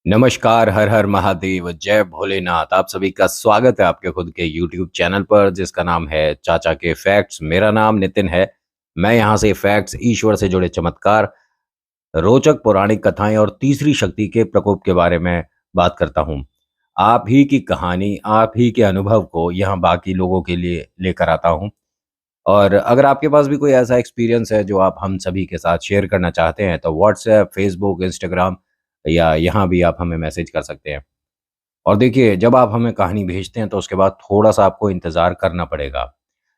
नमस्कार, हर हर महादेव, जय भोलेनाथ। आप सभी का स्वागत है आपके खुद के यूट्यूब चैनल पर जिसका नाम है चाचा के फैक्ट्स। मेरा नाम नितिन है। मैं यहाँ से फैक्ट्स, ईश्वर से जुड़े चमत्कार, रोचक पौराणिक कथाएं और तीसरी शक्ति के प्रकोप के बारे में बात करता हूँ। आप ही की कहानी, आप ही के अनुभव को यहाँ बाकी लोगों के लिए लेकर आता हूँ। और अगर आपके पास भी कोई ऐसा एक्सपीरियंस है जो आप हम सभी के साथ शेयर करना चाहते हैं तो व्हाट्सएप, फेसबुक, इंस्टाग्राम या यहाँ भी आप हमें मैसेज कर सकते हैं। और देखिए, जब आप हमें कहानी भेजते हैं तो उसके बाद थोड़ा-सा आपको इंतज़ार करना पड़ेगा।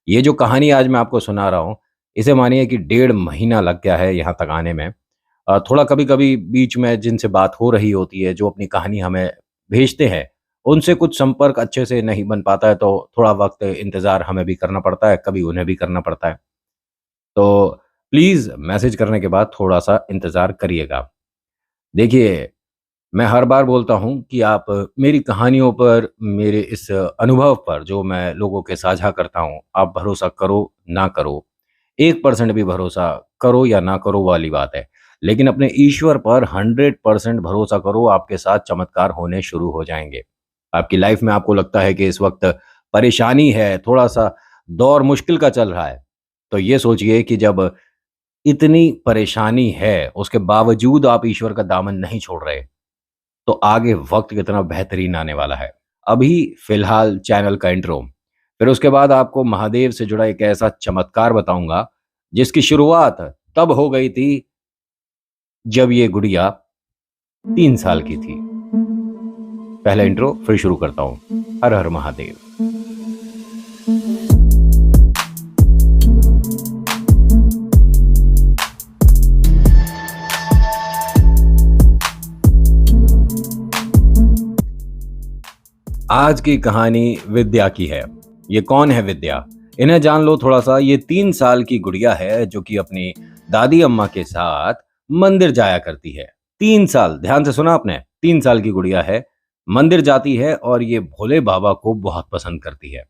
ये जो कहानी आज मैं आपको सुना रहा हूँ, इसे मानिए कि डेढ़ महीना लग गया है यहाँ तक आने में। थोड़ा कभी-कभी बीच में जिनसे बात हो रही होती है, जो अपनी कहानी हमें भेजते हैं, उनसे कुछ संपर्क अच्छे से नहीं बन पाता है, तो थोड़ा वक़्त इंतज़ार हमें भी करना पड़ता है, कभी उन्हें भी करना पड़ता है। तो प्लीज़ मैसेज करने के बाद थोड़ा-सा इंतज़ार करिएगा। देखिए, मैं हर बार बोलता हूँ कि आप मेरी कहानियों पर, मेरे इस अनुभव पर जो मैं लोगों के साझा करता हूँ, आप भरोसा करो, ना करो। 1% भी भरोसा करो या ना करो वाली बात है। लेकिन अपने ईश्वर पर 100% भरोसा करो, आपके साथ चमत्कार होने शुरू हो जाएँगे। आपकी लाइफ़ में आपको लगता है कि इस वक़्त परेशानी है, थोड़ा-सा दौर मुश्किल का चल रहा है, तो ये सोचिए कि जब इतनी परेशानी है, उसके बावजूद आप ईश्वर का दामन नहीं छोड़ रहे, तो आगे वक़्त कितना बेहतरीन आने वाला है। अभी फ़िलहाल चैनल का इंट्रो, फिर उसके बाद आपको महादेव से जुड़ा एक ऐसा चमत्कार बताऊँगा, जिसकी शुरुआत तब हो गई थी, जब ये गुड़िया 3 साल की थी। पहला इंट्रो फिर शुरू करता हूँ। हर हर महादेव। आज की कहानी विद्या की है। ये कौन है विद्या? इन्हें जान लो थोड़ा-सा। ये 3 साल की गुड़िया है जो कि अपनी दादी अम्मा के साथ मंदिर जाया करती है। 3 साल, ध्यान से सुना आपने, 3 साल की गुड़िया है, मंदिर जाती है और ये भोले बाबा को बहुत पसंद करती है।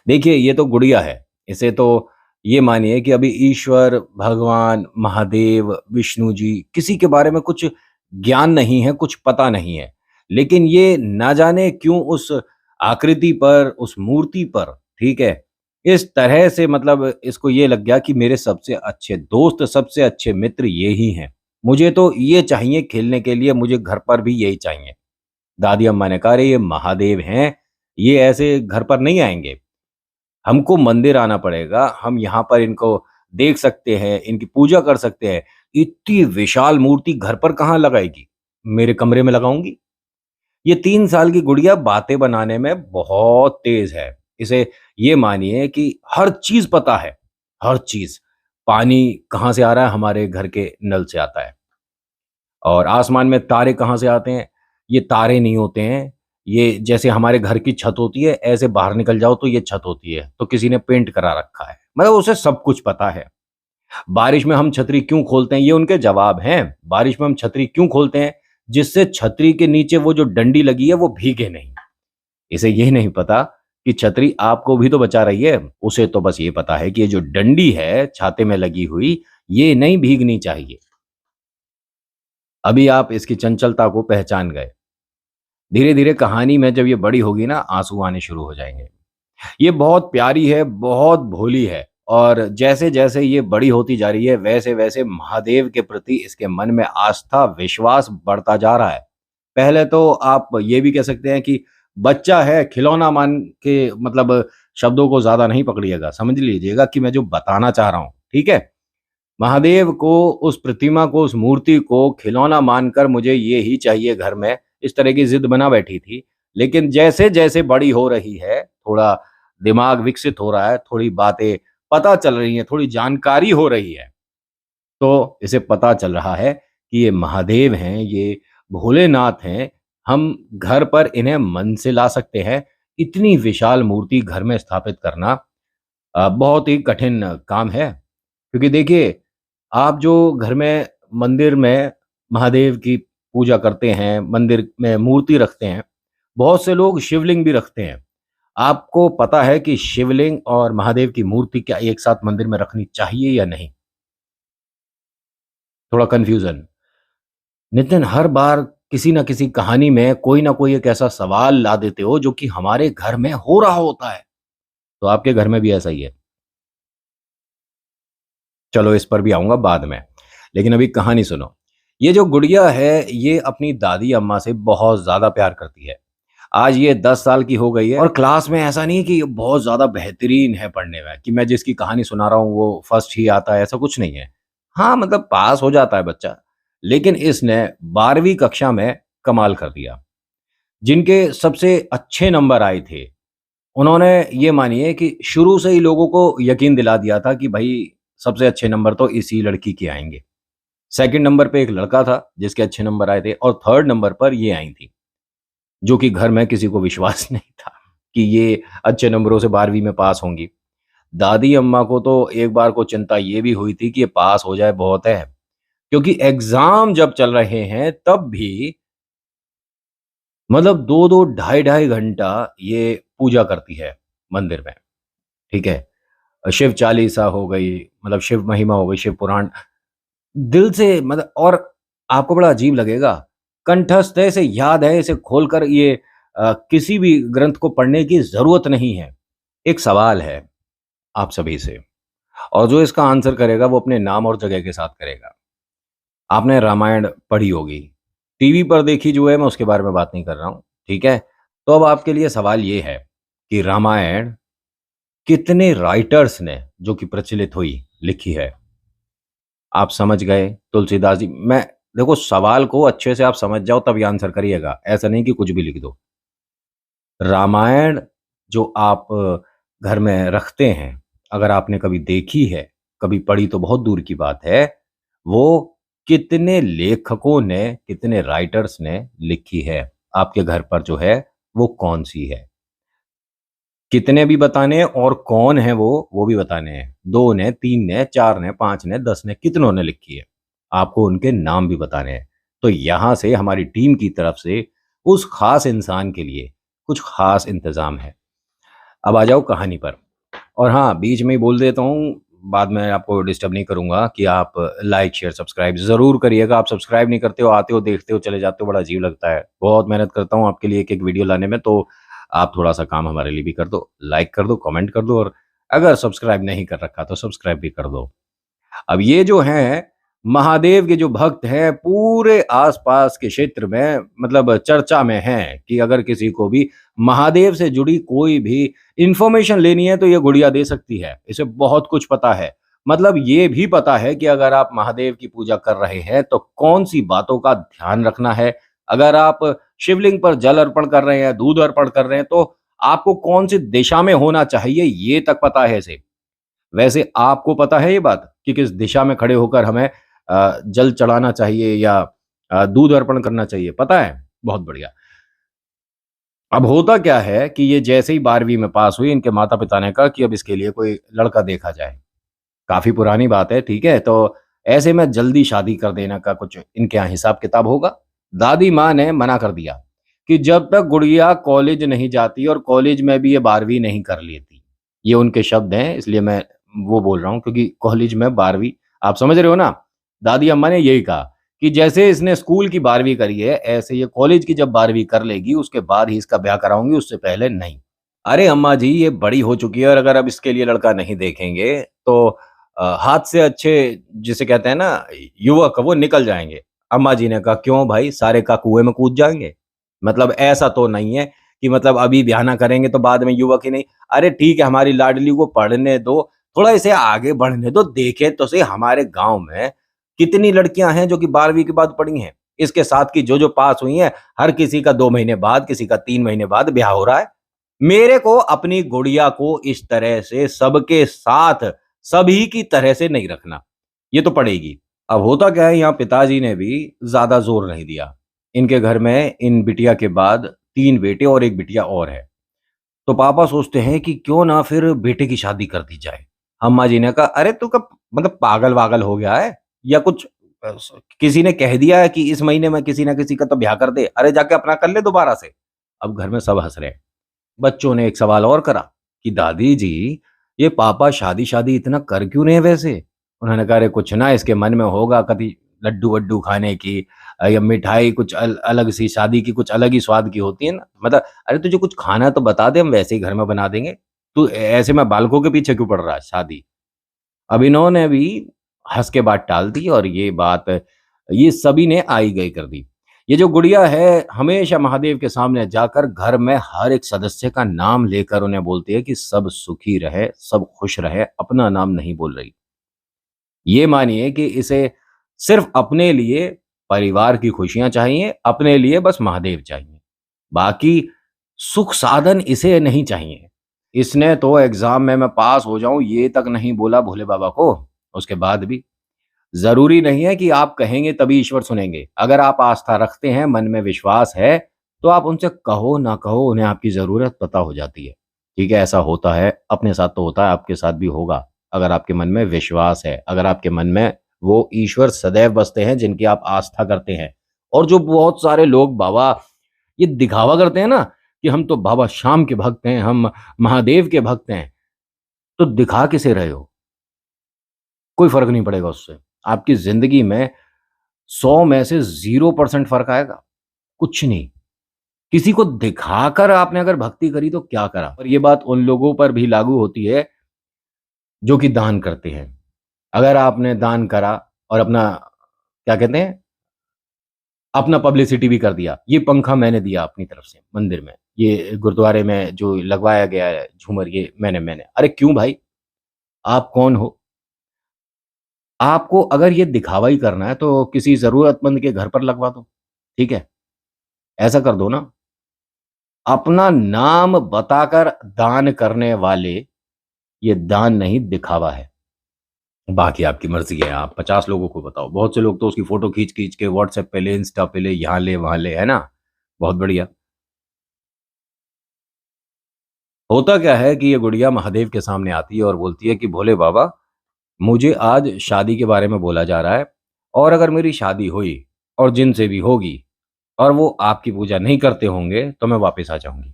देखिए, ये तो गुड़िया है, इसे तो ये मानिए कि अभी ईश्वर, भगवान, महादेव, विष्णु जी, किसी के बारे में कुछ ज्ञान नहीं है, कुछ पता नहीं है। लेकिन ये ना जाने क्यों उस आकृति पर, उस मूर्ति पर, ठीक है, इस तरह से मतलब इसको ये लग गया कि मेरे सबसे अच्छे दोस्त, सबसे अच्छे मित्र ये ही हैं। मुझे तो ये चाहिए खेलने के लिए, मुझे घर पर भी यही चाहिए। दादी अम्मा ने कहा, "अरे! ये महादेव हैं, ये ऐसे घर पर नहीं आएँगे। हमको मंदिर आना पड़ेगा, हम यहाँ पर इनको देख सकते हैं, इनकी पूजा कर सकते हैं। इतनी विशाल मूर्ति घर पर कहाँ लगाएगी? मेरे कमरे में लगाऊँगी।" ये 3 साल की गुड़िया बातें बनाने में बहुत तेज़ है। इसे ये मानिए कि हर चीज़ पता है, हर चीज़। पानी कहाँ से आ रहा है? हमारे घर के नल से आता है। और आसमान में तारे कहाँ से आते हैं? ये तारे नहीं होते हैं, ये जैसे हमारे घर की छत होती है, ऐसे बाहर निकल जाओ तो ये छत होती है, तो किसी ने पेंट करा रखा है। मतलब उसे सब कुछ पता है। बारिश में हम छतरी क्यों खोलते हैं? ये उनके जवाब हैं। बारिश में हम छतरी क्यों खोलते हैं? जिससे छतरी के नीचे वो जो डंडी लगी है, वो भीगे नहीं। इसे ये नहीं पता कि छतरी आपको भी तो बचा रही है। उसे तो बस ये पता है कि ये जो डंडी है छाते में लगी हुई, ये नहीं भीगनी चाहिए। अभी आप इसकी चंचलता को पहचान गए। धीरे-धीरे कहानी में जब ये बड़ी होगी ना, आँसू आने शुरू हो जाएँगे। ये बहुत प्यारी है, बहुत भोली है और जैसे-जैसे ये बड़ी होती जा रही है, वैसे-वैसे महादेव के प्रति इसके मन में आस्था, विश्वास बढ़ता जा रहा है। पहले तो आप ये भी कह सकते हैं कि बच्चा है, खिलौना मान के मतलब शब्दों को ज़्यादा नहीं पकड़िएगा। समझ लीजिएगा कि मैं जो बताना चाह रहा हूँ, ठीक है? महादेव को, उस प्रतिमा को, उस मूर्ति को खिलौना मानकर मुझे ये ही चाहिए घर में, इस तरह की ज़िद बना बैठी थी। लेकिन जैसे-जैसे बड़ी हो रही है, थोड़ा दिमाग विकसित हो रहा है, थोड़ी बातें पता चल रही हैं, थोड़ी जानकारी हो रही है, तो इसे पता चल रहा है कि ये महादेव हैं, ये भोलेनाथ हैं, हम घर पर इन्हें मन से ला सकते हैं। इतनी विशाल मूर्ति घर में स्थापित करना बहुत ही कठिन काम है। क्योंकि देखिए, आप जो घर में मंदिर में महादेव की पूजा करते हैं, मंदिर में मूर्ति रखते हैं, बहुत से लोग शिवलिंग भी रखते हैं। आपको पता है कि शिवलिंग और महादेव की मूर्ति क्या एक साथ मंदिर में रखनी चाहिए या नहीं? थोड़ा कन्फ्यूज़न। नितिन, हर बार किसी न किसी कहानी में कोई ना कोई एक ऐसा सवाल ला देते हो जो कि हमारे घर में हो रहा होता है। तो आपके घर में भी ऐसा ही है? चलो इस पर भी आऊँगा बाद में। लेकिन अभी कहानी सुनो। ये जो गुड़िया है, ये अपनी दादी अम्मा से बहुत ज़्यादा प्यार करती है। आज ये 10 साल की हो गई है और क्लास में ऐसा नहीं है कि ये बहुत ज़्यादा बेहतरीन है पढ़ने में, कि मैं जिसकी कहानी सुना रहा हूँ वो फर्स्ट ही आता है, ऐसा कुछ नहीं है। हाँ, मतलब पास हो जाता है बच्चा। लेकिन इसने 12वीं कक्षा में कमाल कर दिया। जिनके सबसे अच्छे नंबर आए थे, उन्होंने ये मानिए कि शुरू से ही लोगों को यकीन दिला दिया था कि भई सबसे अच्छे नंबर तो इसी लड़की के आएँगे। सेकंड नंबर पे एक लड़का था जिसके अच्छे नंबर आए थे और थर्ड नंबर पर ये आई थी, जो कि घर में किसी को विश्वास नहीं था कि ये अच्छे नंबरों से 12वीं में पास होंगी। दादी अम्मा को तो एक बार को चिंता ये भी हुई थी कि ये पास हो जाए बहुत है, क्योंकि एग्ज़ाम जब चल रहे हैं तब भी मतलब 2-2 ढाई-ढाई घंटा ये पूजा करती है मंदिर में, ठीक है? शिव चालीसा हो गई, मतलब शिव महिमा हो गई, शिव पुराण, दिल से मतलब, और आपको बड़ा अजीब लगेगा, कंठस्थ है, इसे याद है, इसे खोलकर ये किसी भी ग्रंथ को पढ़ने की ज़रूरत नहीं है। एक सवाल है आप सभी से, और जो इसका आंसर करेगा वो अपने नाम और जगह के साथ करेगा। आपने रामायण पढ़ी होगी, टीवी पर देखी जो है मैं उसके बारे में बात नहीं कर रहा हूँ, ठीक है? तो अब आपके लिए सवाल ये है कि रामायण कितने राइटर्स ने, जो कि प्रचलित हुई, लिखी है? आप समझ गए तुलसीदास जी। मैं देखो, सवाल को अच्छे से आप समझ जाओ तभी आंसर करिएगा, ऐसा नहीं कि कुछ भी लिख दो। रामायण जो आप घर में रखते हैं, अगर आपने कभी देखी है, कभी पढ़ी तो बहुत दूर की बात है, वो कितने लेखकों ने, कितने राइटर्स ने लिखी है? आपके घर पर जो है, वो कौन-सी है? कितने भी बताने हैं और कौन है वो भी बताने हैं। 2 ने, 3 ने, 4 ने, 5 ने, 10 ने, कितनों ने लिखी है? आपको उनके नाम भी बताने हैं। तो यहाँ से हमारी टीम की तरफ से उस ख़ास इंसान के लिए कुछ ख़ास इंतज़ाम है। अब आ जाओ कहानी पर। और हाँ, बीच में ही बोल देता हूँ, बाद में आपको डिस्टर्ब नहीं करूँगा कि आप लाइक, शेयर, सब्सक्राइब ज़रूर करिएगा। आप सब्सक्राइब नहीं करते हो, आते हो, देखते हो, चले जाते हो, बड़ा अजीब लगता है। बहुत मेहनत करता हूँ आपके लिए एक-एक वीडियो लाने में, तो आप थोड़ा-सा काम हमारे लिए भी कर दो। लाइक कर दो, कमेंट कर दो, और अगर सब्सक्राइब नहीं कर रखा तो सब्सक्राइब भी कर दो। अब ये जो हैं, महादेव के जो भक्त हैं, पूरे आस-पास के क्षेत्र में मतलब चर्चा में हैं कि अगर किसी को भी महादेव से जुड़ी कोई भी इन्फॉर्मेशन लेनी है तो ये गुड़िया दे सकती है। इसे बहुत कुछ पता है। मतलब ये भी पता है कि अगर आप महादेव की पूजा कर रहे हैं तो कौन-सी बातों का ध्यान रखना है। अगर आप शिवलिंग पर जल अर्पण कर रहे हैं, दूध अर्पण कर रहे हैं, तो आपको कौन-सी दिशा में होना चाहिए, ये तक पता है इसे। वैसे आपको पता है ये बात कि किस दिशा में खड़े होकर हमें जल चढ़ाना चाहिए या दूध अर्पण करना चाहिए, पता है? बहुत बढ़िया। अब होता क्या है कि ये जैसे ही 12वीं में पास हुई, इनके माता-पिता ने कहा कि अब इसके लिए कोई लड़का देखा जाए। काफ़ी पुरानी बात है, ठीक है? तो ऐसे में जल्दी शादी कर देने का कुछ इनके यहाँ हिसाब-किताब होगा। दादी माँ ने मना कर दिया कि जब तक गुड़िया कॉलेज नहीं जाती और कॉलेज में भी ये 12वीं नहीं कर लेती। ये उनके शब्द हैं, इसलिए मैं वो बोल रहा हूँ, क्योंकि कॉलेज में 12वीं, आप समझ रहे हो ना? दादी अम्मा ने यही कहा कि जैसे इसने स्कूल की 12वीं करी है, ऐसे ये कॉलेज की जब 12वीं कर लेगी, उसके बाद ही इसका ब्याह कराऊँगी, उससे पहले नहीं। अरे अम्मा जी, ये बड़ी हो चुकी है और अगर अब इसके लिए लड़का नहीं देखेंगे तो हाथ से अच्छे, जिसे कहते हैं ना, युवक, वो निकल जाएँगे। अम्मा जी ने कहा, "क्यों भाई, सारे का कुएँ में कूद जाएँगे?" मतलब ऐसा तो नहीं है कि मतलब अभी ब्याह ना करेंगे तो बाद में युवक ही नहीं। अरे ठीक है, हमारी लाडली को पढ़ने दो, थोड़ा इसे आगे बढ़ने दो, देखें तो सही हमारे गाँव में कितनी लड़कियाँ हैं जो कि 12वीं के बाद पढ़ी हैं। इसके साथ की जो-जो पास हुई हैं, हर किसी का 2 महीने बाद, किसी का 3 महीने बाद ब्याह हो रहा है। मेरे को अपनी गुड़िया को इस तरह से सबके साथ, सभी की तरह से नहीं रखना। ये तो पड़ेगी। अब होता क्या है, यहाँ पिताजी ने भी ज़्यादा ज़ोर नहीं दिया। इनके घर में इन बिटिया के बाद 3 बेटे और 1 बिटिया और है। तो पापा सोचते हैं कि क्यों ना फिर बेटे की शादी कर दी जाए। अम्मा जी ने कहा, "अरे तू क्या मतलब पागल-वागल हो गया है? या कुछ किसी ने कह दिया है कि इस महीने में किसी न किसी का तो ब्याह कर दे? अरे जाके अपना कर ले दोबारा से।" अब घर में सब हँस रहे हैं। बच्चों ने एक सवाल और करा कि दादी जी, ये पापा शादी-शादी इतना कर क्यों रहे हैं वैसे? उन्होंने कहा, अरे कुछ ना इसके मन में होगा कभी लड्डू-वड्डू खाने की, या मिठाई कुछ अलग सी, शादी की कुछ अलग ही स्वाद की होती है ना, मतलब अरे तुझे कुछ खाना है तो बता दे, हम वैसे ही घर में बना देंगे। तू ऐसे में बालकों के पीछे क्यों पड़ रहा है शादी। अब इन्होंने भी हंस के बात टाल दी और ये बात ये सभी ने आई गई कर दी। ये जो गुड़िया है हमेशा महादेव के सामने जाकर घर में हर एक सदस्य का नाम लेकर उन्हें बोलती है कि सब सुखी रहे, सब खुश रहे, अपना नाम नहीं बोल रही। ये मानिए कि इसे सिर्फ अपने लिए परिवार की खुशियां चाहिए, अपने लिए बस महादेव चाहिए। बाकी सुख साधन इसे नहीं चाहिए। इसने तो एग्जाम में मैं पास हो जाऊं ये तक नहीं बोला भोले बाबा को। उसके बाद भी जरूरी नहीं है कि आप कहेंगे तभी ईश्वर सुनेंगे। अगर आप आस्था रखते हैं, मन में विश्वास है, तो आप उनसे कहो ना कहो, उन्हें आपकी जरूरत पता हो जाती है। ठीक है, ऐसा होता है, अपने साथ तो होता है, आपके साथ भी होगा। अगर आपके मन में विश्वास है, अगर आपके मन में वो ईश्वर सदैव बसते हैं जिनकी आप आस्था करते हैं। और जो बहुत सारे लोग बाबा ये दिखावा करते हैं ना कि हम तो बाबा श्याम के भक्त हैं, हम महादेव के भक्त हैं, तो दिखा किसे रहे हो? कोई फर्क नहीं पड़ेगा उससे। आपकी जिंदगी में 100 में से 0% फर्क आएगा, कुछ नहीं। किसी को दिखाकर आपने अगर भक्ति करी तो क्या करा। और ये बात उन लोगों पर भी लागू होती है जो कि दान करते हैं। अगर आपने दान करा और अपना क्या कहते हैं, अपना पब्लिसिटी भी कर दिया, ये पंखा मैंने दिया अपनी तरफ से मंदिर में, ये गुरुद्वारे में जो लगवाया गया है झूमर, ये मैंने अरे क्यों भाई? आप कौन हो? आपको अगर ये दिखावा ही करना है तो किसी जरूरतमंद के घर पर लगवा दो। ठीक है, ऐसा कर दो ना। अपना नाम बताकर दान करने वाले, ये दान नहीं दिखावा है। बाकी आपकी मर्जी है, आप 50 लोगों को बताओ। बहुत से लोग तो उसकी फोटो खींच खींच के व्हाट्सएप पे ले, इंस्टा पे ले, यहाँ ले वहां ले, है ना। बहुत बढ़िया। होता क्या है कि ये गुड़िया महादेव के सामने आती है और बोलती है कि भोले बाबा, मुझे आज शादी के बारे में बोला जा रहा है, और अगर मेरी शादी हुई और जिनसे भी होगी और वो आपकी पूजा नहीं करते होंगे तो मैं वापस आ जाऊंगी।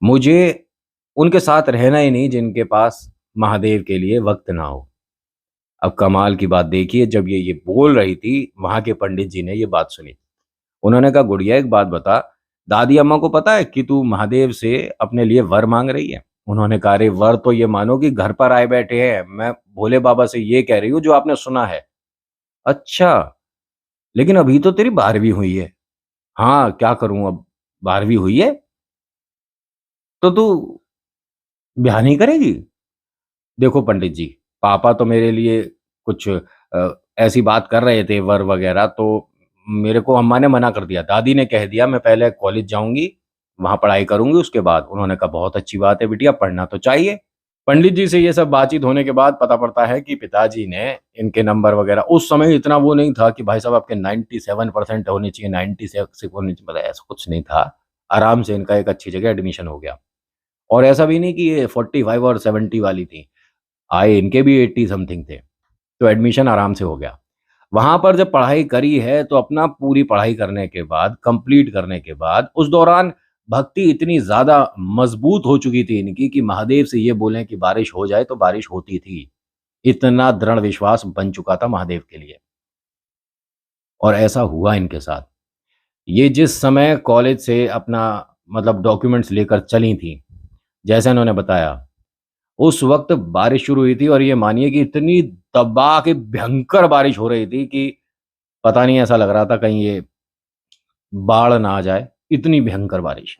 मुझे उनके साथ रहना ही नहीं जिनके पास महादेव के लिए वक्त ना हो। अब कमाल की बात देखिए, जब ये बोल रही थी, वहां के पंडित जी ने ये बात सुनी। उन्होंने कहा गुड़िया एक बात बता, दादी अम्मा को पता है कि तू महादेव से अपने लिए वर मांग रही है? उन्होंने कहा अरे वर तो ये मानो कि घर पर आए बैठे हैं, मैं भोले बाबा से ये कह रही हूँ जो आपने सुना है। अच्छा, लेकिन अभी तो तेरी 12वीं हुई है। हाँ क्या करूं अब, 12वीं हुई है तो तू ब्याह नहीं करेगी? देखो पंडित जी, पापा तो मेरे लिए कुछ ऐसी बात कर रहे थे वर वगैरह, तो मेरे को अम्मा ने मना कर दिया। दादी ने कह दिया मैं पहले कॉलेज जाऊंगी, वहां पढ़ाई करूंगी, उसके बाद। उन्होंने कहा बहुत अच्छी बात है बिटिया, पढ़ना तो चाहिए। पंडित जी से ये सब बातचीत होने के बाद पता पड़ता है कि पिताजी ने इनके नंबर वगैरह, उस समय इतना वो नहीं था कि भाई साहब आपके 97% होने चाहिए, 96 होने चाहिए, मतलब ऐसा कुछ नहीं था। आराम से इनका एक अच्छी जगह एडमिशन हो गया। और ऐसा भी नहीं कि ये 45 और 70 वाली थी, आए इनके भी 80 समथिंग थे, तो एडमिशन आराम से हो गया। वहां पर जब पढ़ाई करी है तो अपना पूरी पढ़ाई करने के बाद, कंप्लीट करने के बाद, उस दौरान भक्ति इतनी ज्यादा मजबूत हो चुकी थी इनकी कि महादेव से ये बोलें कि बारिश हो जाए तो बारिश होती थी। इतना दृढ़ विश्वास बन चुका था महादेव के लिए। और ऐसा हुआ इनके साथ। ये जिस समय कॉलेज से अपना मतलब डॉक्यूमेंट्स लेकर चली थी, जैसे इन्होंने बताया, उस वक्त बारिश शुरू हुई थी और ये मानिए कि इतनी दबा के भयंकर बारिश हो रही थी कि पता नहीं, ऐसा लग रहा था कहीं ये बाढ़ ना आ जाए, इतनी भयंकर बारिश।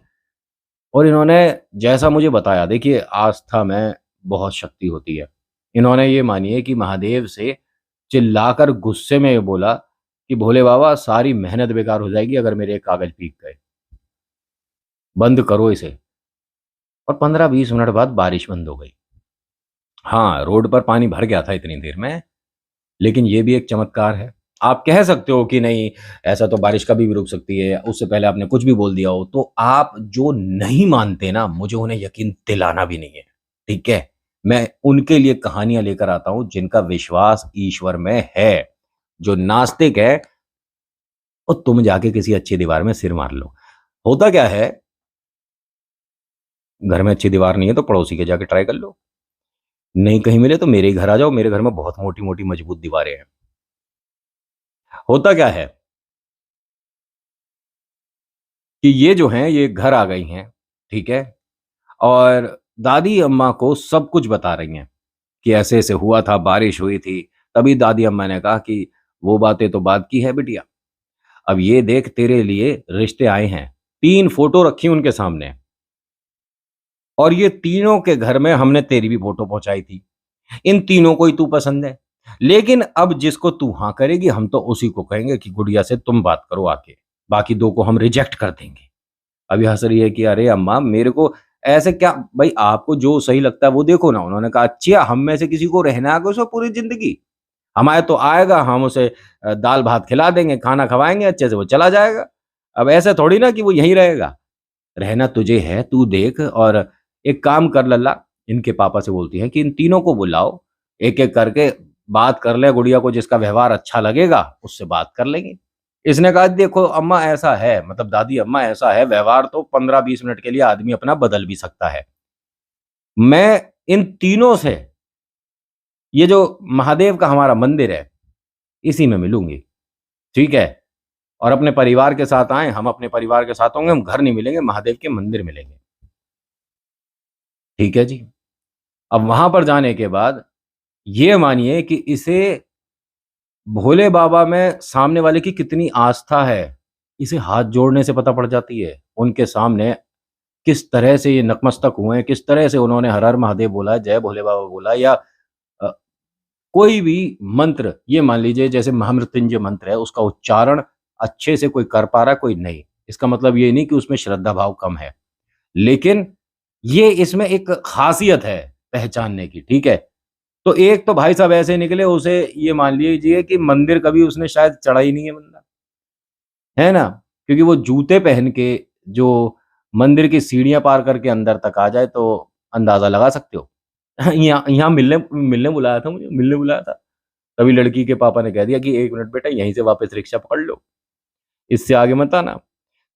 और इन्होंने जैसा मुझे बताया, देखिए आस्था में बहुत शक्ति होती है। इन्होंने ये मानिए कि महादेव से चिल्लाकर गुस्से में ये बोला कि भोले बाबा सारी मेहनत बेकार हो जाएगी अगर मेरे कागज भीग गए, बंद करो इसे। और 15-20 मिनट बाद बारिश बंद हो गई। हाँ, रोड पर पानी भर गया था इतनी देर में, लेकिन ये भी एक चमत्कार है। आप कह सकते हो कि नहीं, ऐसा तो बारिश कभी भी रुक सकती है, उससे पहले आपने कुछ भी बोल दिया हो, तो आप जो नहीं मानते ना, मुझे उन्हें यकीन दिलाना भी नहीं है। ठीक है, मैं उनके लिए कहानियां लेकर आता हूं जिनका विश्वास ईश्वर में है। जो नास्तिक है, और तुम जाके किसी अच्छी दीवार में सिर मार लो। होता क्या है, घर में अच्छी दीवार नहीं है तो पड़ोसी के जाके ट्राई कर लो। नहीं कहीं मिले तो मेरे ही घर आ जाओ, मेरे घर में बहुत मोटी मोटी मजबूत दीवारें हैं। होता क्या है, कि ये जो हैं ये घर आ गई हैं, ठीक है? और दादी अम्मा को सब कुछ बता रही हैं कि ऐसे-ऐसे हुआ था, बारिश हुई थी। तभी दादी अम्मा ने कहा कि वो बातें तो बाद की है बिटिया। अब ये देख तेरे लिए रिश्ते आए हैं। 3 फ़ोटो रखी उनके सामने और ये तीनों के घर में हमने तेरी भी फ़ोटो पहुँचाई थी। इन तीनों को ही तू पसंद है। लेकिन अब जिसको तू हाँ करेगी हम तो उसी को कहेंगे कि गुड़िया से तुम बात करो आके। बाकी 2 को हम रिजेक्ट कर देंगे। अभी हँस रही है कि अरे अम्मा मेरे को ऐसे क्या भई आपको जो सही लगता है वो देखो ना। उन्होंने कहा अच्छा हम में से किसी को रहना है उसको पूरी ज़िंदगी? हमारे तो आएगा हम उसे दाल-भात खिला देंगे, खाना खवाएँगे अच्छे से वो चला जाएगा। अब ऐसा थोड़ी ना कि वो यहीं रहेगा। रहना तुझे है, तू देख और एक काम कर लल्ला, इनके पापा से बोलती हैं कि इन तीनों को बुलाओ, एक-एक करके बात कर लें, गुड़िया को जिसका व्यवहार अच्छा लगेगा, उससे बात कर लेंगे। इसने कहा देखो अम्मा ऐसा है, मतलब दादी अम्मा ऐसा है, व्यवहार तो 15-20 मिनट के लिए आदमी अपना बदल भी सकता है। मैं इन तीनों से, ये जो महादेव का हमारा मंदिर है, इसी में मिलूँगी, ठीक है? और अपने परिवार के साथ आएँ, हम अपने परिवार के साथ होंगे, हम घर नहीं मिलेंगे, महादेव के मंदिर मिलेंगे। ठीक है जी। अब वहाँ पर जाने के बाद ये मानिए कि इसे भोले बाबा में सामने वाले की कितनी आस्था है, इसे हाथ जोड़ने से पता पड़ जाती है। उनके सामने किस तरह से ये नतमस्तक हुए हैं, किस तरह से उन्होंने हर हर महादेव बोला, जय भोले बाबा बोला या अ, कोई भी मंत्र ये मान लीजिए जैसे महामृत्युंजय मंत्र है, उसका उच्चारण अच्छे से कोई कर पा रहा है, कोई नहीं। इसका मतलब ये नहीं कि उसमें श्रद्धा भाव कम है। लेकिन ये इसमें एक ख़ासियत है पहचानने की, ठीक है? तो एक तो भाई साहब ऐसे निकले उसे ये मान लीजिए कि मंदिर कभी उसने शायद चढ़ा ही नहीं है बंदा, है ना? क्योंकि वो जूते पहन के जो मंदिर की सीढ़ियाँ पार करके अंदर तक आ जाए तो अंदाज़ा लगा सकते हो। यहाँ यहाँ मिलने मिलने बुलाया था मुझे, मिलने बुलाया था। तभी लड़की के पापा ने कह दिया कि 1 मिनट बेटा यहीं से वापस रिक्शा पकड़ लो, इससे आगे मत आना।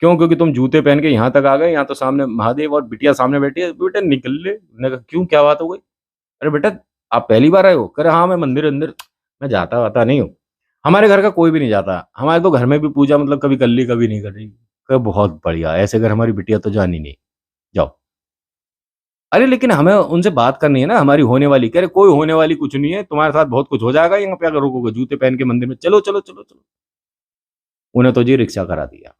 क्यों? क्योंकि तुम जूते पहन के यहाँ तक आ गए, यहाँ तो सामने महादेव और बिटिया सामने बैठी है, बेटा निकल ले। मैंने कहा क्यों क्या बात हो गई? अरे बेटा आप पहली बार आए हो? कह रहे हाँ मैं मंदिर-वंदिर मैं जाता-वाता नहीं हूँ। हमारे घर का कोई भी नहीं जाता। हमारे तो घर में भी पूजा मतलब कभी कर ली, कभी नहीं कर रही। कहा बहुत बढ़िया, ऐसे घर हमारी बिटिया तो जानी नहीं, जाओ। अरे लेकिन हमें उनसे बात करनी है ना हमारी होने वाली। कह रहे कोई होने वाली कुछ नहीं है, तुम्हारे साथ बहुत कुछ हो जाएगा यहाँ पे अगर रुकोगे जूते पहन के मंदिर में। चलो, चलो, चलो, चलो। उन्हें तो जी रिक्शा करा दिया।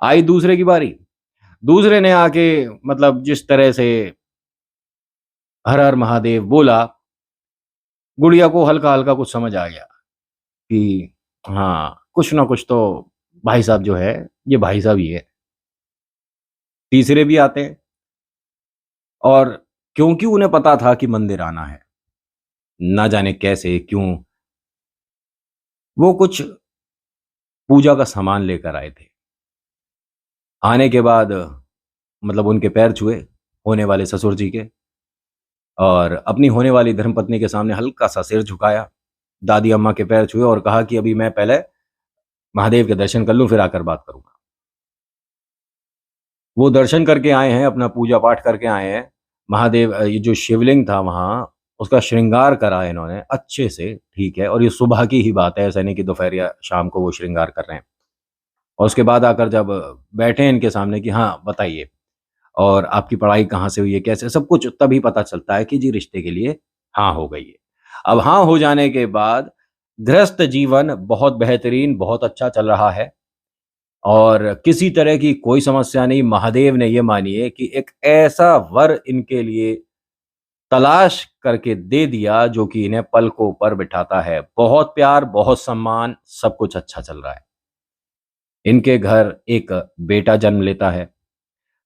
आई दूसरे की बारी। दूसरे ने आके मतलब जिस तरह से हर हर महादेव बोला, गुड़िया को हल्का-हल्का कुछ समझ आ गया कि हाँ, कुछ ना कुछ तो भाई साहब जो है, ये भाई साहब ही है। तीसरे भी आते हैं और क्योंकि उन्हें पता था कि मंदिर आना है, ना जाने कैसे, क्यों, वो कुछ पूजा का सामान लेकर आए थे। आने के बाद मतलब उनके पैर छुए, होने वाले ससुर जी के और अपनी होने वाली धर्मपत्नी के सामने हल्का-सा सिर झुकाया। दादी अम्मा के पैर छुए और कहा कि अभी मैं पहले महादेव के दर्शन कर लूँ, फिर आकर बात करूँगा। वो दर्शन करके आए हैं, अपना पूजा-पाठ करके आए हैं। महादेव ये जो शिवलिंग था वहाँ, उसका श्रृंगार करा इन्होंने अच्छे से, ठीक है? और ये सुबह की ही बात है, ऐसा नहीं कि दोपहर या शाम को वो श्रृंगार कर रहे हैं। और उसके बाद आकर जब बैठे इनके सामने कि हाँ, बताइए और आपकी पढ़ाई कहाँ से हुई है, कैसे? सब कुछ तभी पता चलता है कि जी रिश्ते के लिए हाँ हो गई है। अब हाँ हो जाने के बाद गृहस्थ जीवन बहुत बेहतरीन, बहुत अच्छा चल रहा है। और किसी तरह की कोई समस्या नहीं, महादेव ने ये मानिए कि एक ऐसा वर इनके लिए तलाश करके दे दिया जो कि इन्हें पलकों पर बिठाता है। बहुत प्यार, बहुत सम्मान, सब कुछ अच्छा चल रहा है। इनके घर एक बेटा जन्म लेता है,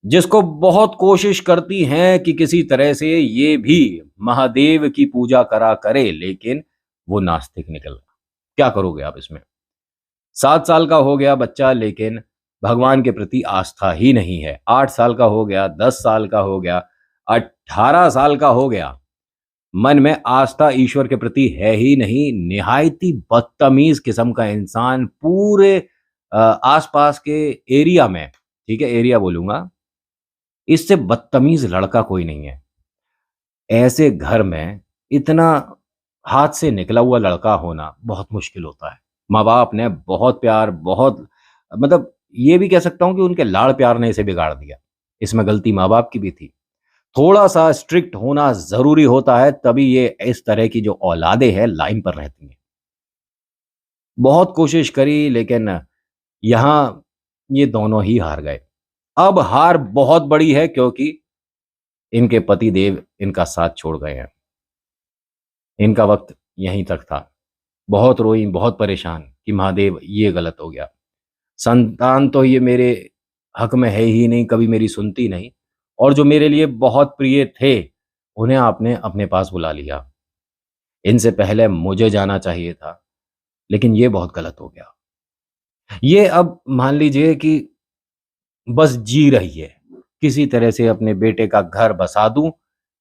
जिसको बहुत कोशिश करती हैं कि किसी तरह से ये भी महादेव की पूजा करा करे, लेकिन वो नास्तिक निकला। क्या करोगे आप इसमें? 7 साल का हो गया बच्चा लेकिन भगवान के प्रति आस्था ही नहीं है। 8 साल का हो गया, 10 साल का हो गया, 18 साल का हो गया, मन में आस्था ईश्वर के प्रति है ही नहीं। निहायत ही बदतमीज़ किस्म का इंसान पूरे आस-पास के एरिया में, ठीक है, एरिया बोलूँगा, इससे बदतमीज़ लड़का कोई नहीं है। ऐसे घर में इतना हाथ से निकला हुआ लड़का होना बहुत मुश्किल होता है। माँ-बाप ने बहुत प्यार, बहुत मतलब ये भी कह सकता हूँ कि उनके लाड़-प्यार ने इसे बिगाड़ दिया। इसमें गलती माँ-बाप की भी थी। थोड़ा-सा स्ट्रिक्ट होना ज़रूरी होता है, तभी ये इस तरह की जो औलादें हैं, लाइन पर रहती हैं। बहुत कोशिश करी लेकिन यहाँ ये दोनों ही हार गए। अब हार बहुत बड़ी है क्योंकि इनके पति देव इनका साथ छोड़ गए हैं। इनका वक़्त यहीं तक था। बहुत रोईं, बहुत परेशान कि महादेव ये गलत हो गया। संतान तो ये मेरे हक में है ही नहीं, कभी मेरी सुनती नहीं और जो मेरे लिए बहुत प्रिय थे, उन्हें आपने अपने पास बुला लिया। इनसे पहले मुझे जाना चाहिए था, लेकिन ये बहुत गलत हो गया। ये अब मान लीजिए कि बस जी रही है। किसी तरह से अपने बेटे का घर बसा दूँ,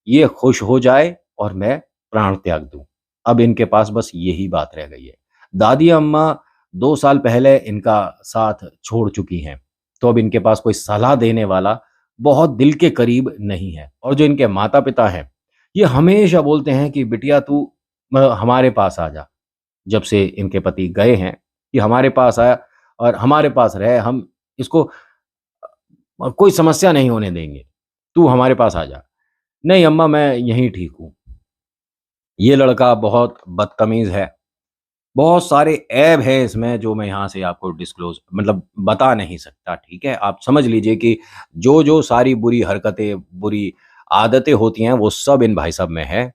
ये खुश हो जाए और मैं प्राण त्याग दूँ। अब इनके पास बस यही बात रह गई है। दादी अम्मा 2 साल पहले इनका साथ छोड़ चुकी हैं, तो अब इनके पास कोई सलाह देने वाला बहुत दिल के करीब नहीं है। और जो इनके माता-पिता हैं, ये हमेशा बोलते हैं कि बिटिया तू हमारे पास आ जा। जब से इनके पति गए हैं, कि हमारे पास आया और हमारे पास रहे, हम इसको कोई समस्या नहीं होने देंगे, तू हमारे पास आ जा। नहीं अम्मा मैं यहीं ठीक हूँ। ये लड़का बहुत बदतमीज़ है, बहुत सारे ऐब हैं इसमें जो मैं यहाँ से आपको डिस्क्लोज़ मतलब बता नहीं सकता, ठीक है? आप समझ लीजिए कि जो-जो सारी बुरी हरकतें, बुरी आदतें होती हैं, वो सब इन भाई साहब में है।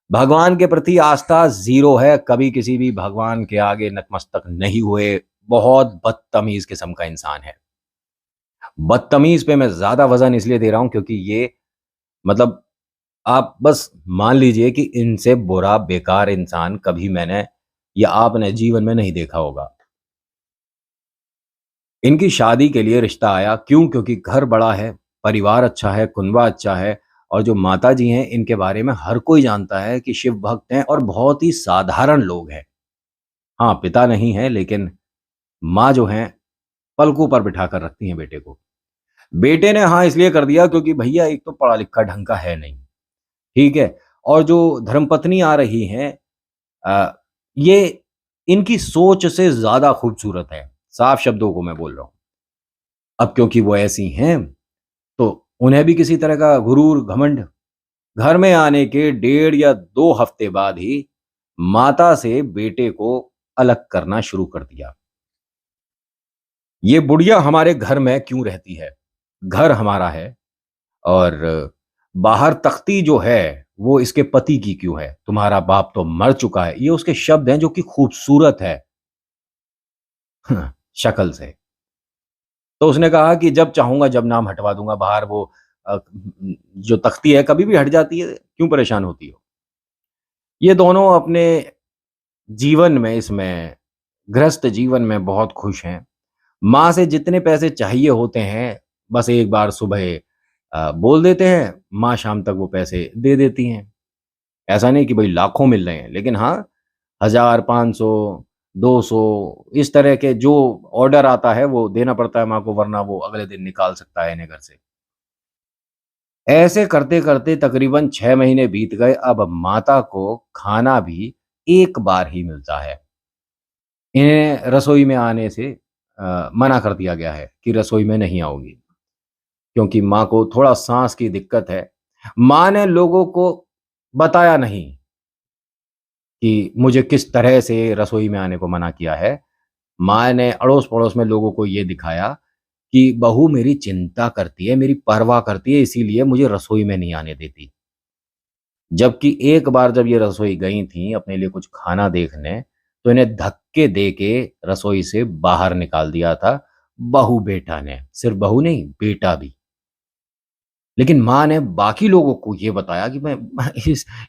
भगवान के प्रति आस्था ज़ीरो है, कभी किसी भी भगवान के आगे नतमस्तक नहीं हुए, बहुत बदतमीज़ किस्म का इंसान है। बदतमीज़ पे मैं ज़्यादा वज़न इसलिए दे रहा हूँ क्योंकि ये मतलब आप बस मान लीजिए कि इनसे बुरा बेकार इंसान कभी मैंने या आपने जीवन में नहीं देखा होगा। इनकी शादी के लिए रिश्ता आया क्यों? क्योंकि घर बड़ा है, परिवार अच्छा है, कुनबा अच्छा है और जो माताजी हैं इनके बारे में हर कोई जानता है कि शिव भक्त हैं और बहुत ही साधारण लोग हैं। हाँ, पिता नहीं है लेकिन माँ जो हैं पलकों पर बिठाकर रखती हैं बेटे को। बेटे ने हाँ इसलिए कर दिया क्योंकि भैया एक तो पढ़ा-लिखा ढंग का है नहीं, ठीक है? और जो धर्मपत्नी आ रही हैं अ, ये इनकी सोच से ज़्यादा खूबसूरत है, साफ शब्दों को मैं बोल रहा हूँ। अब क्योंकि वो ऐसी हैं, तो उन्हें भी किसी तरह का गुरूर, घमंड घर में आने के 1.5 या 2 हफ्ते बाद ही माता से बेटे को अलग करना शुरू कर दिया। ये बुढ़िया हमारे घर में क्यों रहती है? घर हमारा है और बाहर तख्ती जो है, वो इसके पति की क्यों है? तुम्हारा बाप तो मर चुका है। ये उसके शब्द हैं जो कि खूबसूरत है शक्ल से। तो उसने कहा कि जब चाहूँगा जब नाम हटवा दूँगा बाहर वो जो तख्ती है कभी भी हट जाती है, क्यों परेशान होती हो? ये दोनों अपने जीवन में इसमें गृहस्थ जीवन में बहुत खुश हैं। माँ से जितने पैसे चाहिए होते हैं, बस एक बार सुबह बोल देते हैं, माँ शाम तक वो पैसे दे देती हैं। ऐसा नहीं कि भई लाखों मिल रहे हैं, लेकिन हाँ, 1000, 500, 200 इस तरह के जो ऑर्डर आता है वो देना पड़ता है माँ को वरना वो अगले दिन निकाल सकता है इन्हें घर से। ऐसे करते-करते तकरीबन 6 महीने बीत गए, अब माता को खाना भी एक बार ही मिलता है। इन्हें रसोई में आने से मना कर दिया गया है कि रसोई में नहीं आओगी, क्योंकि माँ को थोड़ा साँस की दिक्कत है। माँ ने लोगों को बताया नहीं कि मुझे किस तरह से रसोई में आने को मना किया है। माँ ने अड़ोस-पड़ोस में लोगों को ये दिखाया कि बहू मेरी चिंता करती है, मेरी परवाह करती है, इसीलिए मुझे रसोई में नहीं आने देती। जबकि एक बार जब ये रसोई गई थीं अपने लिए कुछ खाना देखने, तो इन्हें धक्के देके रसोई से बाहर निकाल दिया था, बहू-बेटा ने। सिर्फ़ बहू नहीं, बेटा भी। लेकिन माँ ने बाकी लोगों को ये बताया कि मैं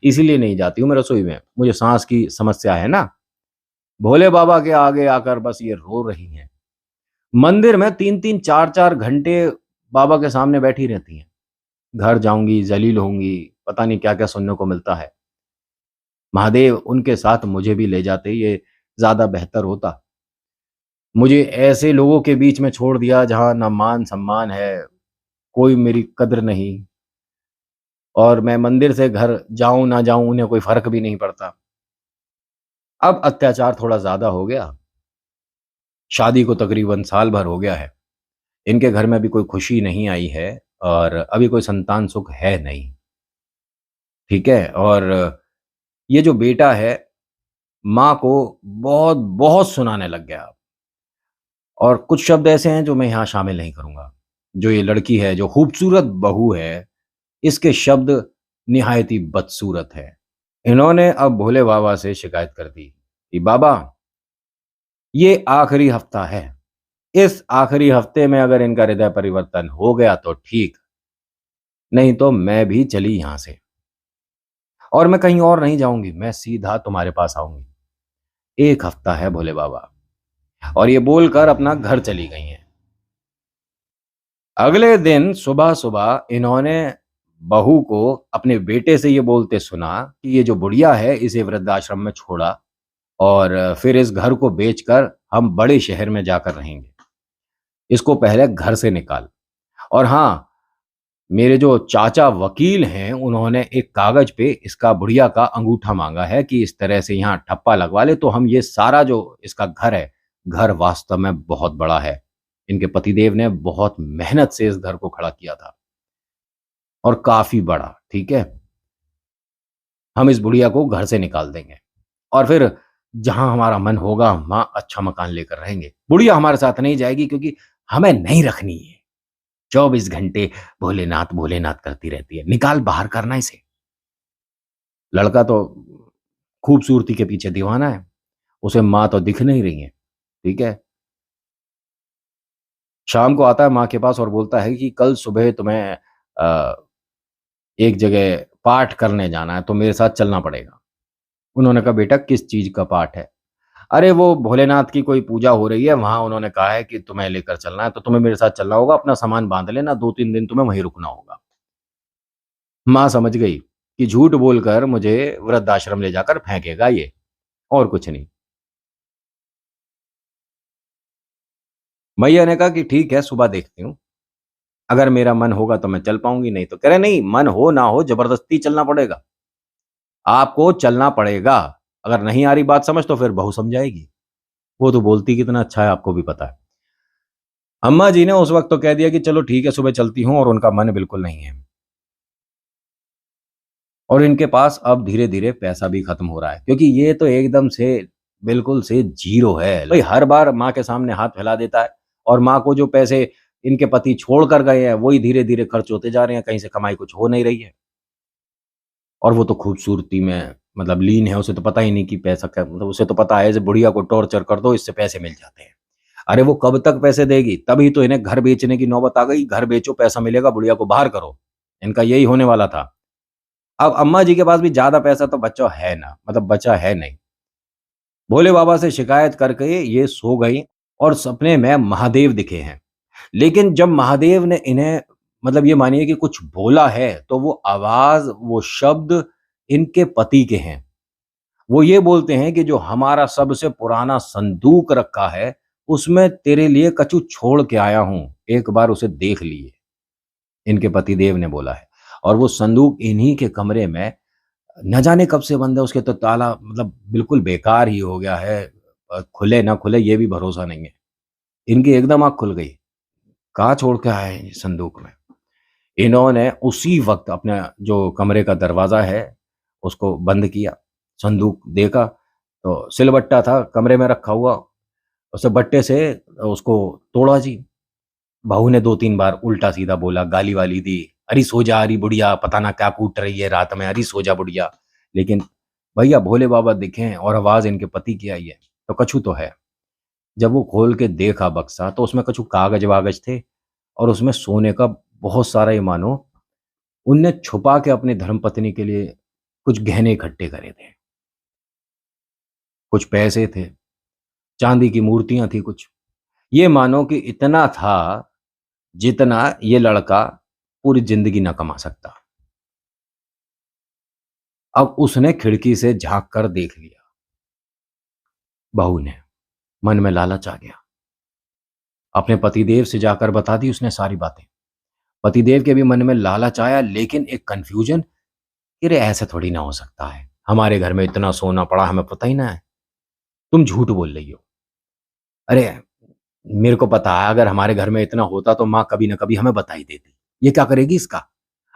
इसीलिए नहीं जाती हूँ मैं रसोई में, मुझे साँस की समस्या है ना। भोले बाबा के आगे आकर बस ये रो रही हैं। मंदिर में 3-3 4-4 घंटे बाबा के सामने बैठी रहती हैं। घर जाऊँगी, ज़लील होंगी, पता नहीं क्या-क्या सुनने को मिलता है। महादेव उनके साथ मुझे भी ले जाते, ये ज़्यादा बेहतर होता। मुझे ऐसे लोगों के बीच में छोड़ दिया जहाँ ना मान-सम्मान है, कोई मेरी कद्र नहीं और मैं मंदिर से घर जाऊँ ना जाऊँ उन्हें कोई फ़र्क भी नहीं पड़ता। अब अत्याचार थोड़ा ज़्यादा हो गया। शादी को तकरीबन साल भर हो गया है। इनके घर में अभी कोई खुशी नहीं आई है और अभी कोई संतान सुख है नहीं, ठीक है? और ये जो बेटा है, माँ को बहुत सुनाने लग गया अब। और कुछ शब्द ऐसे हैं जो मैं यहाँ शामिल नहीं करूँगा। जो ये लड़की है, जो खूबसूरत बहू है, इसके शब्द निहायत ही बदसूरत हैं। इन्होंने अब भोले बाबा से शिकायत कर दी कि बाबा, ये आखिरी हफ्ता है। इस आखिरी हफ्ते में अगर इनका हृदय परिवर्तन हो गया तो ठीक, नहीं तो मैं भी चली यहाँ से और मैं कहीं और नहीं जाऊँगी, मैं सीधा तुम्हारे पास आऊँगी। 1 हफ्ता है भोले बाबा। और ये बोलकर अपना घर चली गई हैं। अगले दिन सुबह-सुबह इन्होंने बहू को अपने बेटे से ये बोलते सुना कि ये जो बुढ़िया है इसे वृद्धाश्रम में छोड़ा और फिर इस घर को बेचकर हम बड़े शहर में जाकर रहेंगे। इसको पहले घर से निकाल। और हाँ, मेरे जो चाचा वकील हैं उन्होंने एक कागज पे इसका बुढ़िया का अंगूठा माँगा है कि इस तरह से यहाँ ठप्पा लगवा ले तो हम ये सारा जो इसका घर है, घर वास्तव में बहुत बड़ा है। इनके पतिदेव ने बहुत मेहनत से इस घर को खड़ा किया था और काफ़ी बड़ा, ठीक है? हम इस बुढ़िया को घर से निकाल देंगे और फिर जहाँ हमारा मन होगा वहाँ अच्छा मकान लेकर रहेंगे। बुढ़िया हमारे साथ नहीं जाएगी क्योंकि हमें नहीं रखनी है। 24 घंटे भोलेनाथ, भोलेनाथ करती रहती है। निकाल बाहर करना इसे। लड़का तो खूबसूरती के पीछे दीवाना है। उसे माँ तो दिख नहीं रही है, ठीक है? शाम को आता है माँ के पास और बोलता है कि कल सुबह तुम्हें अ, एक जगह पाठ करने जाना है तो मेरे साथ चलना पड़ेगा। उन्होंने कहा बेटा किस चीज़ का पाठ है? अरे वो भोलेनाथ की कोई पूजा हो रही है, वहाँ उन्होंने कहा है कि तुम्हें लेकर चलना है तो तुम्हें मेरे साथ चलना होगा, अपना सामान बाँध लेना, 2-3 दिन तुम्हें वहीं रुकना होगा। माँ समझ गई कि झूठ बोलकर मुझे वृद्धाश्रम ले जाकर फेंकेगा ये, और कुछ नहीं। मैया ने कहा कि ठीक है, सुबह देखती हूँ, अगर मेरा मन होगा तो मैं चल पाऊँगी, नहीं तो कह रहे नहीं, मन हो ना हो ज़बरदस्ती चलना पड़ेगा। आपको चलना पड़ेगा। अगर नहीं आ रही बात समझ तो फिर बहू समझाएगी। वो तो बोलती कितना अच्छा है आपको भी पता है। अम्मा जी ने उस वक़्त तो कह दिया कि चलो ठीक है, सुबह चलती हूँ और उनका मन बिल्कुल नहीं है। और इनके पास अब धीरे-धीरे पैसा भी खत्म हो रहा है क्योंकि ये तो एकदम से बिल्कुल से ज़ीरो है। भई हर बार माँ के सामने हाथ फैला देता है और माँ को जो पैसे इनके पति छोड़ कर गए हैं, वही धीरे-धीरे खर्च होते जा रहे हैं, कहीं से कमाई कुछ हो नहीं रही है। और वो तो खूबसूरती में मतलब लीन है, उसे तो पता ही नहीं कि पैसा क्या मतलब उसे तो पता है इस बुढ़िया को टॉर्चर कर दो, इससे पैसे मिल जाते हैं। अरे वो कब तक पैसे देगी? तभी तो इन्हें घर बेचने की नौबत आ गई, घर बेचो पैसा मिलेगा, बुढ़िया को बाहर करो। इनका यही होने वाला था। अब अम्मा जी के पास भी ज़्यादा पैसा तो बचा है ना, मतलब बचा है नहीं। भोले बाबा से शिकायत करके ये सो गईं और सपने में महादेव दिखे हैं। लेकिन जब महादेव ने इन्हें मतलब ये मानिए कि कुछ बोला है, तो वो आवाज़, वो शब्द इनके पति के हैं। वो ये बोलते हैं कि जो हमारा सबसे पुराना संदूक रखा है, उसमें तेरे लिए कछु छोड़ के आया हूँ, एक बार उसे देख लिए। इनके पतिदेव ने बोला है और वो संदूक इन्हीं के कमरे में न जाने कब से बंद है, उसके तो ताला मतलब बिल्कुल बेकार ही हो गया है। खुले ना खुले ये भी भरोसा नहीं है। इनकी एकदम आँख खुल गई। कहाँ छोड़ के आए हैं ये संदूक में? इन्होंने उसी वक़्त अपना जो कमरे का दरवाज़ा है, उसको बंद किया। संदूक देखा तो सिलबट्टा था कमरे में रखा हुआ। उसे बट्टे से उसको तोड़ा जी। बहू ने 2-3 बार उल्टा-सीधा बोला, गाली-वाली दी। "अरे सो जा, अरे बुढ़िया, पता ना क्या कूट रही है रात में, अरे सो जा बुढ़िया।" लेकिन भैया भोले बाबा दिखे हैं और आवाज़ इनके पति की आई है, तो कछु तो है। जब वो खोल के देखा बक्सा, तो उसमें कछु कागज़-वागज़ थे और उसमें सोने का बहुत सारा ये मानो उनने छुपा के अपनी धर्मपत्नी के लिए कुछ गहने इकट्ठे करे थे। कुछ पैसे थे, चाँदी की मूर्तियाँ थी कुछ। ये मानो कि इतना था, जितना ये लड़का पूरी ज़िंदगी ना कमा सकता। अब उसने खिड़की से झाँक कर देख लिया, बहू ने। मन में लालच आ गया। अपने पतिदेव से जाकर बता दी उसने सारी बातें। पतिदेव के भी मन में लालच आया लेकिन एक कन्फ्यूज़न कि अरे ऐसे थोड़ी ना हो सकता है। हमारे घर में इतना सोना पड़ा हमें पता ही ना है। तुम झूठ बोल रही हो। अरे! मेरे को पता है अगर हमारे घर में इतना होता तो माँ कभी न कभी हमें बता ही देती। ये क्या करेगी इसका?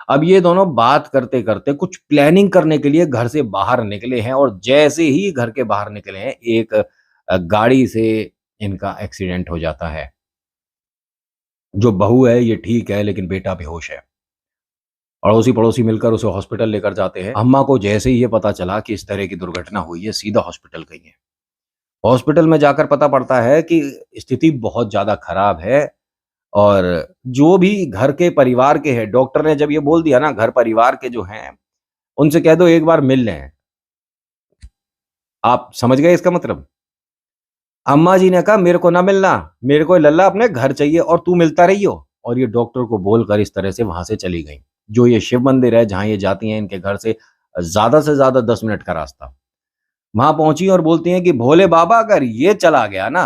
अब ये दोनों बात करते-करते कुछ प्लानिंग करने के लिए घर से बाहर निकले हैं और जैसे ही घर के बाहर निकले हैं एक गाड़ी से इनका एक्सीडेंट हो जाता है। जो बहू है ये ठीक है लेकिन बेटा बेहोश है। अड़ोसी-पड़ोसी मिलकर उसे हॉस्पिटल लेकर जाते हैं। अम्मा को जैसे ही ये पता चला कि इस तरह की दुर्घटना हुई है, सीधा हॉस्पिटल गई हैं। हॉस्पिटल में जाकर पता पड़ता है कि स्थिति बहुत ज़्यादा खराब है और जो भी घर के परिवार के हैं, डॉक्टर ने जब ये बोल दिया ना घर परिवार के जो हैं, उनसे कह दो एक बार मिल लें। आप समझ गए इसका मतलब? अम्मा जी ने कहा मेरे को ना मिलना, मेरे को लल्ला अपने घर चाहिए और तू मिलता रहियो और ये डॉक्टर को बोलकर इस तरह से वहाँ से चली गईं। जो ये शिव मंदिर है जहाँ ये जाती हैं इनके घर से ज़्यादा 10 मिनट का रास्ता। वहाँ पहुँची और बोलती हैं कि भोले बाबा अगर ये चला गया ना,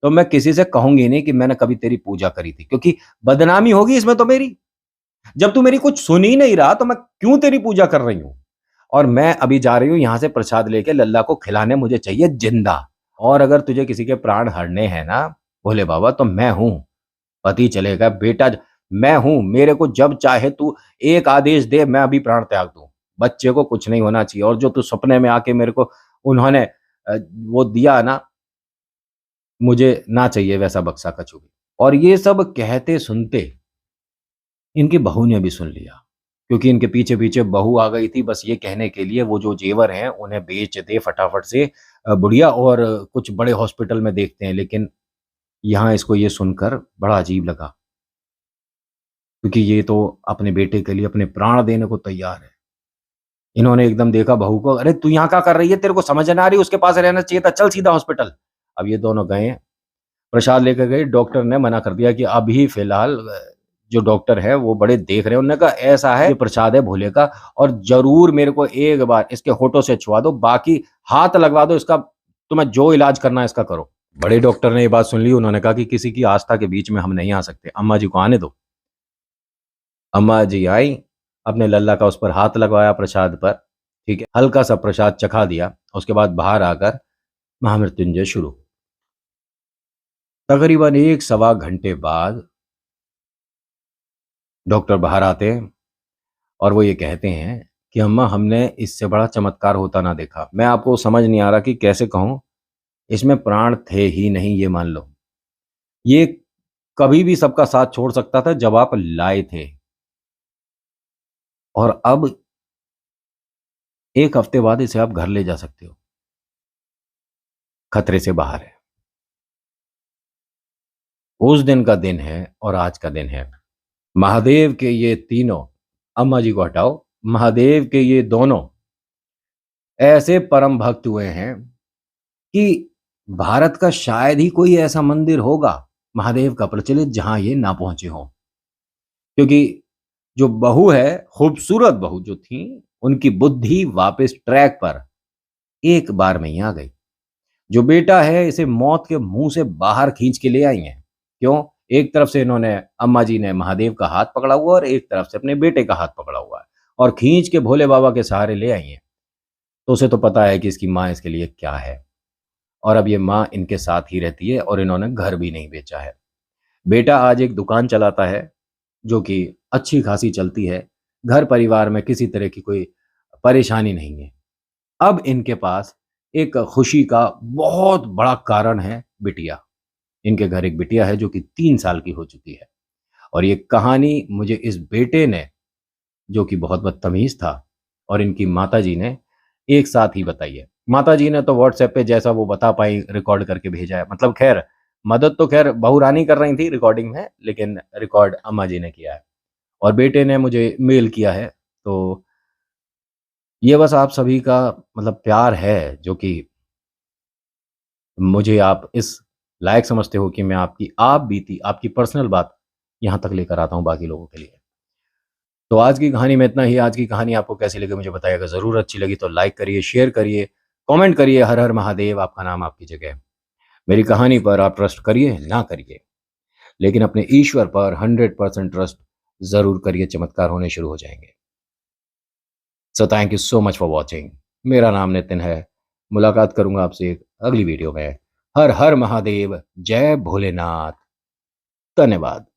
तो मैं किसी से कहूँगी नहीं कि मैंने कभी तेरी पूजा करी थी क्योंकि बदनामी होगी इसमें तो मेरी। जब तू मेरी कुछ सुन ही नहीं रहा तो मैं क्यों तेरी पूजा कर रही हूँ? और मैं अभी जा रही हूँ यहाँ से प्रसाद लेके लल्ला को खिलाने मुझे चाहिए जिंदा। और अगर तुझे किसी के प्राण हरने हैं ना, भोले बाबा तो मैं हूँ। पति चलेगा बेटा मैं हूँ, मेरे को जब चाहे तू एक आदेश दे मैं अभी प्राण त्याग दूँ। बच्चे को कुछ नहीं होना चाहिए और जो तू सपने में आके मेरे को उन्होंने वो दिया ना, मुझे ना चाहिए वैसा बक्सा कछु भी। और ये सब कहते सुनते इनकी बहू ने भी सुन लिया, क्योंकि इनके पीछे-पीछे बहू आ गई थी बस ये कहने के लिए वो जो जेवर हैं उन्हें बेच दे फटाफट से बुढ़िया और कुछ बड़े हॉस्पिटल में देखते हैं। लेकिन यहाँ इसको ये सुनकर बड़ा अजीब लगा, क्योंकि ये तो अपने बेटे के लिए अपने प्राण देने को तैयार है। इन्होंने एकदम देखा बहू को, "अरे! तू यहाँ क्या कर रही है? तेरे को समझ ना आ रही उसके पास रहना चाहिए था, चल सीधा हॉस्पिटल।" अब ये दोनों गए, प्रसाद लेकर गए, डॉक्टर ने मना कर दिया कि अभी फ़िलहाल जो डॉक्टर है वो बड़े देख रहे हैं। उन्होंने कहा ऐसा है ये प्रसाद है भोले का और ज़रूर मेरे को एक बार इसके होठों से छुआ दो, बाकी हाथ लगवा दो इसका, तुम्हें जो इलाज करना है इसका करो। बड़े डॉक्टर ने ये बात सुन ली, उन्होंने कहा कि किसी की आस्था के बीच में हम नहीं आ सकते, अम्मा जी को आने दो। अम्मा जी आईं, अपने लल्ला का उस पर हाथ लगवाया प्रसाद पर, ठीक है? हल्का-सा प्रसाद चखा दिया, उसके बाद बाहर आकर महामृत्युंजय शुरू। तकरीबन 1 सवा घंटे बाद डॉक्टर बाहर आते हैं और वो ये कहते हैं कि अम्मा हमने इससे बड़ा चमत्कार होता ना देखा। मैं आपको समझ नहीं आ रहा कि कैसे कहूँ, इसमें प्राण थे ही नहीं ये मान लो। ये कभी भी सबका साथ छोड़ सकता था जब आप लाए थे और अब 1 हफ्ते बाद इसे आप घर ले जा सकते हो, खतरे से बाहर है। उस दिन का दिन है और आज का दिन है। महादेव के ये तीनों, अम्मा जी को हटाओ, महादेव के ये दोनों ऐसे परम भक्त हुए हैं कि भारत का शायद ही कोई ऐसा मंदिर होगा महादेव का प्रचलित जहां ये ना पहुंचे हों। क्योंकि जो बहू है, खूबसूरत बहू जो थी, उनकी बुद्धि वापस ट्रैक पर एक बार में ही आ गई। जो बेटा है इसे मौत के मुंह से बाहर खींच के ले आई हैं। क्यों? एक तरफ से इन्होंने, अम्मा जी ने महादेव का हाथ पकड़ा हुआ और एक तरफ से अपने बेटे का हाथ पकड़ा हुआ है और खींच के भोले बाबा के सहारे ले आई हैं। तो उसे तो पता है कि इसकी माँ इसके लिए क्या है और अब ये माँ इनके साथ ही रहती है और इन्होंने घर भी नहीं बेचा है। बेटा आज एक दुकान चलाता है जो कि अच्छी खासी चलती है। घर परिवार में किसी तरह की कोई परेशानी नहीं है। अब इनके पास एक खुशी का बहुत बड़ा कारण है, बिटिया। इनके घर एक बिटिया है जो कि 3 साल की हो चुकी है और ये कहानी मुझे इस बेटे ने, जो कि बहुत बदतमीज़ था, और इनकी माताजी ने एक साथ ही बताई है। माताजी ने तो व्हाट्सएप पे जैसा वो बता पाईं रिकॉर्ड करके भेजा है। मतलब ख़ैर मदद तो ख़ैर बहू रानी कर रही थी रिकॉर्डिंग में, लेकिन रिकॉर्ड अम्मा जी ने किया है और बेटे ने मुझे मेल किया है। तो ये बस आप सभी का मतलब प्यार है जो कि मुझे आप इस लायक समझते हो कि मैं आपकी आप बीती, आपकी पर्सनल बात यहाँ तक लेकर आता हूँ बाकी लोगों के लिए। तो आज की कहानी में इतना ही। आज की कहानी आपको कैसी लगी मुझे बताइएगा। ज़रूर अच्छी लगी तो लाइक करिए, शेयर करिए, कमेंट करिए। हर हर महादेव, आपका नाम आपकी जगह। मेरी कहानी पर आप ट्रस्ट करिए, ना करिए, लेकिन अपने ईश्वर पर 100% ट्रस्ट ज़रूर करिए, चमत्कार होने शुरू हो जाएँगे। So thank you so much for watching. मेरा नाम नितिन है। मुलाकात करूँगा आपसे एक अगली वीडियो में। हर हर महादेव, जय भोलेनाथ। धन्यवाद।